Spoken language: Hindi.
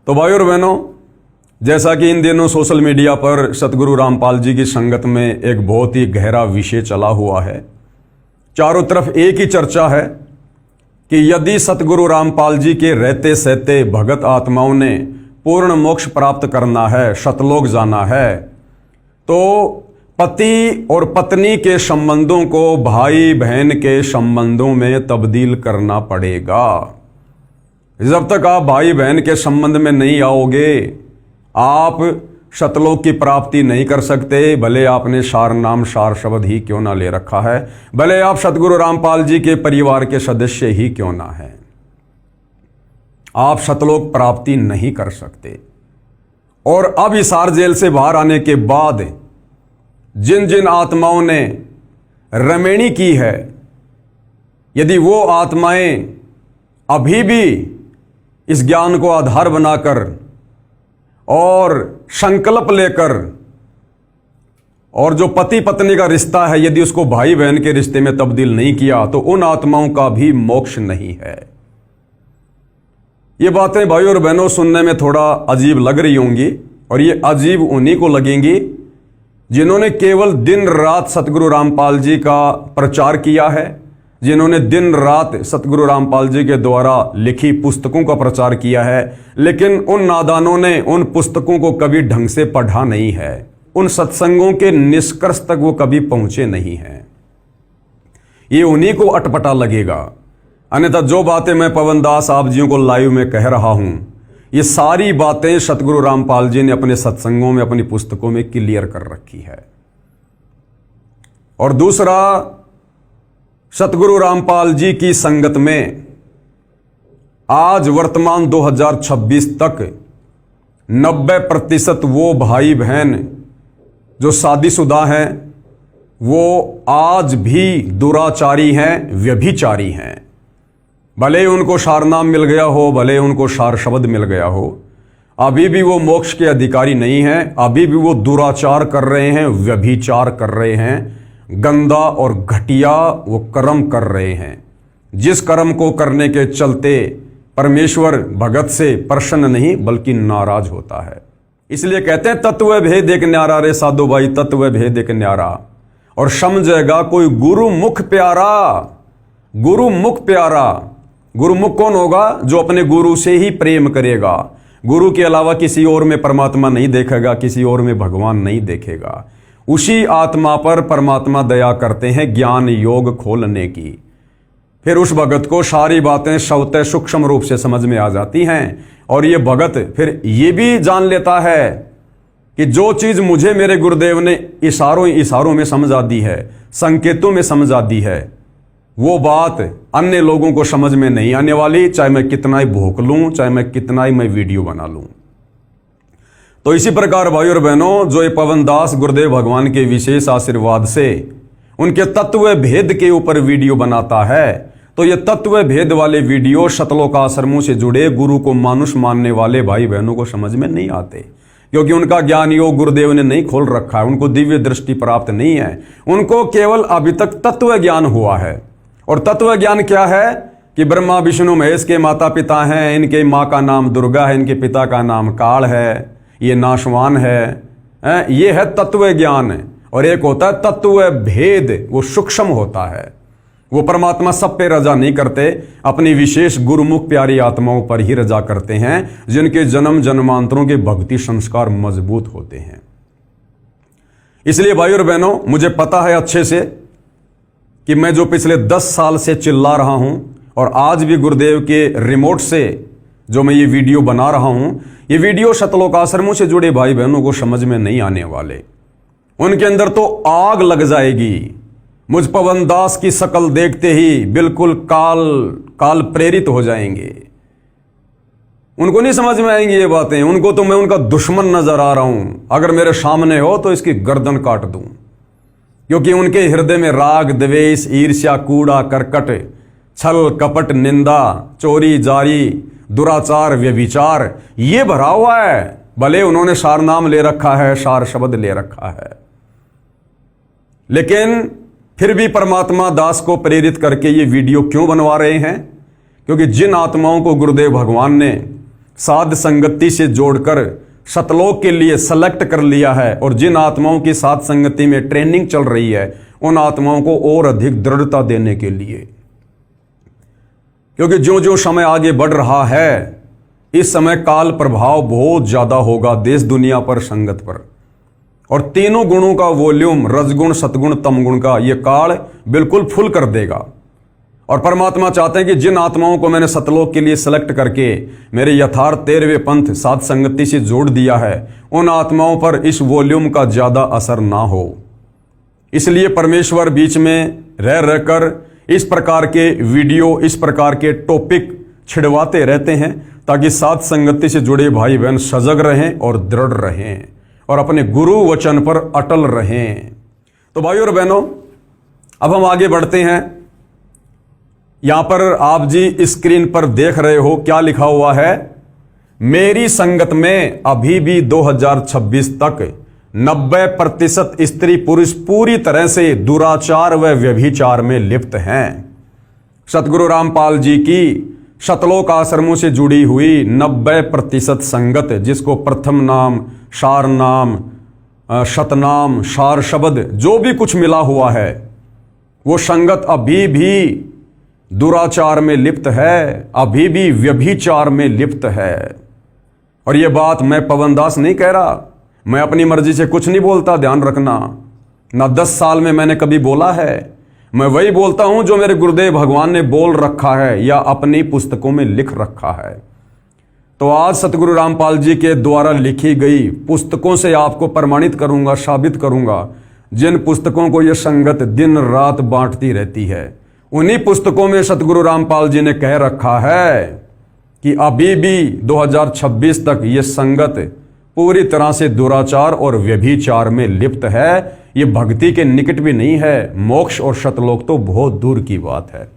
तो भाई और बहनों, जैसा कि इन दिनों सोशल मीडिया पर सतगुरु रामपाल जी की संगत में एक बहुत ही गहरा विषय चला हुआ है। चारों तरफ एक ही चर्चा है कि यदि सतगुरु रामपाल जी के रहते सहते भगत आत्माओं ने पूर्ण मोक्ष प्राप्त करना है, सतलोक जाना है, तो पति और पत्नी के संबंधों को भाई बहन के संबंधों में तब्दील करना पड़ेगा। जब तक आप भाई बहन के संबंध में नहीं आओगे, आप सतलोक की प्राप्ति नहीं कर सकते। भले आपने सार नाम सार शब्द ही क्यों ना ले रखा है, भले आप सतगुरु रामपाल जी के परिवार के सदस्य ही क्यों ना हैं, आप सतलोक प्राप्ति नहीं कर सकते। और अब हिसार जेल से बाहर आने के बाद जिन जिन आत्माओं ने रमेणी की है, यदि वो आत्माएं अभी भी इस ज्ञान को आधार बनाकर और संकल्प लेकर, और जो पति पत्नी का रिश्ता है यदि उसको भाई बहन के रिश्ते में तब्दील नहीं किया, तो उन आत्माओं का भी मोक्ष नहीं है। ये बातें भाई और बहनों सुनने में थोड़ा अजीब लग रही होंगी, और ये अजीब उन्हीं को लगेंगी जिन्होंने केवल दिन रात सतगुरु रामपाल जी का प्रचार किया है, जिन्होंने दिन रात सतगुरु रामपाल जी के द्वारा लिखी पुस्तकों का प्रचार किया है, लेकिन उन नादानों ने उन पुस्तकों को कभी ढंग से पढ़ा नहीं है, उन सत्संगों के निष्कर्ष तक वो कभी पहुंचे नहीं हैं। ये उन्हीं को अटपटा लगेगा। अन्यथा जो बातें मैं पवन दास आप जियों को लाइव में कह रहा हूं, ये सारी बातें सतगुरु रामपाल जी ने अपने सत्संगों में, अपनी पुस्तकों में क्लियर कर रखी है। और दूसरा, सतगुरु रामपाल जी की संगत में आज वर्तमान 2026 तक 90% वो भाई बहन जो शादीशुदा हैं, वो आज भी दुराचारी हैं, व्यभिचारी हैं। भले उनको सार नाम मिल गया हो, भले उनको सार शब्द मिल गया हो, अभी भी वो मोक्ष के अधिकारी नहीं हैं। अभी भी वो दुराचार कर रहे हैं, व्यभिचार कर रहे हैं, गंदा और घटिया वो कर्म कर रहे हैं, जिस कर्म को करने के चलते परमेश्वर भगत से प्रसन्न नहीं बल्कि नाराज होता है। इसलिए कहते हैं तत्व भेद एक न्यारा रे साधु भाई, तत्व भेद एक न्यारा। और समझेगा कोई गुरुमुख प्यारा, गुरुमुख प्यारा। गुरुमुख कौन होगा? जो अपने गुरु से ही प्रेम करेगा, गुरु के अलावा किसी और में परमात्मा नहीं देखेगा, किसी और में भगवान नहीं देखेगा। उसी आत्मा पर परमात्मा दया करते हैं ज्ञान योग खोलने की। फिर उस भगत को सारी बातें स्वतः सूक्ष्म रूप से समझ में आ जाती हैं, और ये भगत फिर ये भी जान लेता है कि जो चीज मुझे मेरे गुरुदेव ने इशारों में समझा दी है, संकेतों में समझा दी है, वो बात अन्य लोगों को समझ में नहीं आने वाली, चाहे मैं कितना ही भोंक लूं, चाहे मैं कितना ही वीडियो बना लूं। तो इसी प्रकार भाई और बहनों, जो ये पवन दास गुरुदेव भगवान के विशेष आशीर्वाद से उनके तत्व भेद के ऊपर वीडियो बनाता है, तो ये तत्व भेद वाले वीडियो सतलोक आश्रमों से जुड़े गुरु को मानुष मानने वाले भाई बहनों को समझ में नहीं आते, क्योंकि उनका ज्ञान योग गुरुदेव ने नहीं खोल रखा है, उनको दिव्य दृष्टि प्राप्त नहीं है। उनको केवल अभी तक तत्व ज्ञान हुआ है। और तत्व ज्ञान क्या है कि ब्रह्मा विष्णु महेश के माता पिता हैं, इनके माँ का नाम दुर्गा है, इनके पिता का नाम काल है, ये नाशवान है, ये है तत्व ज्ञान। और एक होता है तत्व भेद, वो सूक्ष्म होता है, वो परमात्मा सब पे रजा नहीं करते, अपनी विशेष गुरुमुख प्यारी आत्माओं पर ही रजा करते हैं, जिनके जन्म जन्मांतरों के भक्ति संस्कार मजबूत होते हैं। इसलिए भाई और बहनों, मुझे पता है अच्छे से कि मैं जो पिछले 10 साल से चिल्ला रहा हूं, और आज भी गुरुदेव के रिमोट से जो मैं ये वीडियो बना रहा हूं, ये वीडियो सतलोक आश्रमों से जुड़े भाई बहनों को समझ में नहीं आने वाले। उनके अंदर तो आग लग जाएगी। मुझ पवन दास की शक्ल देखते ही बिल्कुल काल प्रेरित हो जाएंगे। उनको नहीं समझ में आएंगी ये बातें। उनको तो मैं उनका दुश्मन नजर आ रहा हूं। अगर मेरे सामने हो तो इसकी गर्दन काट दूं, क्योंकि उनके हृदय में राग द्वेष ईर्ष्या कूड़ा करकट छल कपट निंदा चोरी जारी दुराचार व्यभिचार ये भरा हुआ है। भले उन्होंने सार नाम ले रखा है, सार शब्द ले रखा है, लेकिन फिर भी परमात्मा दास को प्रेरित करके ये वीडियो क्यों बनवा रहे हैं? क्योंकि जिन आत्माओं को गुरुदेव भगवान ने साध संगति से जोड़कर सतलोक के लिए सेलेक्ट कर लिया है, और जिन आत्माओं की साध संगति में ट्रेनिंग चल रही है उन आत्माओं को और अधिक दृढ़ता देने के लिए। क्योंकि जो जो समय आगे बढ़ रहा है, इस समय काल प्रभाव बहुत ज्यादा होगा देश दुनिया पर, संगत पर, और तीनों गुणों का वॉल्यूम, रजगुण, सतगुण, तमगुण का, यह काल बिल्कुल फुल कर देगा। और परमात्मा चाहते हैं कि जिन आत्माओं को मैंने सतलोक के लिए सेलेक्ट करके मेरे यथार्थ 13वें पंथ साध संगति से जोड़ दिया है, उन आत्माओं पर इस वॉल्यूम का ज्यादा असर ना हो। इसलिए परमेश्वर बीच में रह रहकर इस प्रकार के वीडियो, इस प्रकार के टॉपिक छिड़वाते रहते हैं, ताकि साध संगति से जुड़े भाई बहन सजग रहें और दृढ़ रहें और अपने गुरु वचन पर अटल रहें। तो भाइयों और बहनों, अब हम आगे बढ़ते हैं। यहां पर आप जी स्क्रीन पर देख रहे हो क्या लिखा हुआ है। मेरी संगत में अभी भी 2026 तक 90% स्त्री पुरुष पूरी तरह से दुराचार व व्यभिचार में लिप्त हैं। सतगुरु रामपाल जी की शतलोक आश्रमों से जुड़ी हुई 90% संगत, जिसको प्रथम नाम, शार नाम, शतनाम, शार शब्द, जो भी कुछ मिला हुआ है, वो संगत अभी भी दुराचार में लिप्त है, अभी भी व्यभिचार में लिप्त है। और ये बात मैं पवनदास नहीं कह रहा, मैं अपनी मर्जी से कुछ नहीं बोलता, ध्यान रखना। ना 10 साल में मैंने कभी बोला है, मैं वही बोलता हूं जो मेरे गुरुदेव भगवान ने बोल रखा है या अपनी पुस्तकों में लिख रखा है। तो आज सतगुरु रामपाल जी के द्वारा लिखी गई पुस्तकों से आपको प्रमाणित करूंगा, साबित करूंगा, जिन पुस्तकों को यह संगत दिन रात बांटती रहती है। उन्हीं पुस्तकों में सतगुरु रामपाल जी ने कह रखा है कि अभी भी 2026 तक यह संगत पूरी तरह से दुराचार और व्यभिचार में लिप्त है। ये भक्ति के निकट भी नहीं है, मोक्ष और शतलोक तो बहुत दूर की बात है।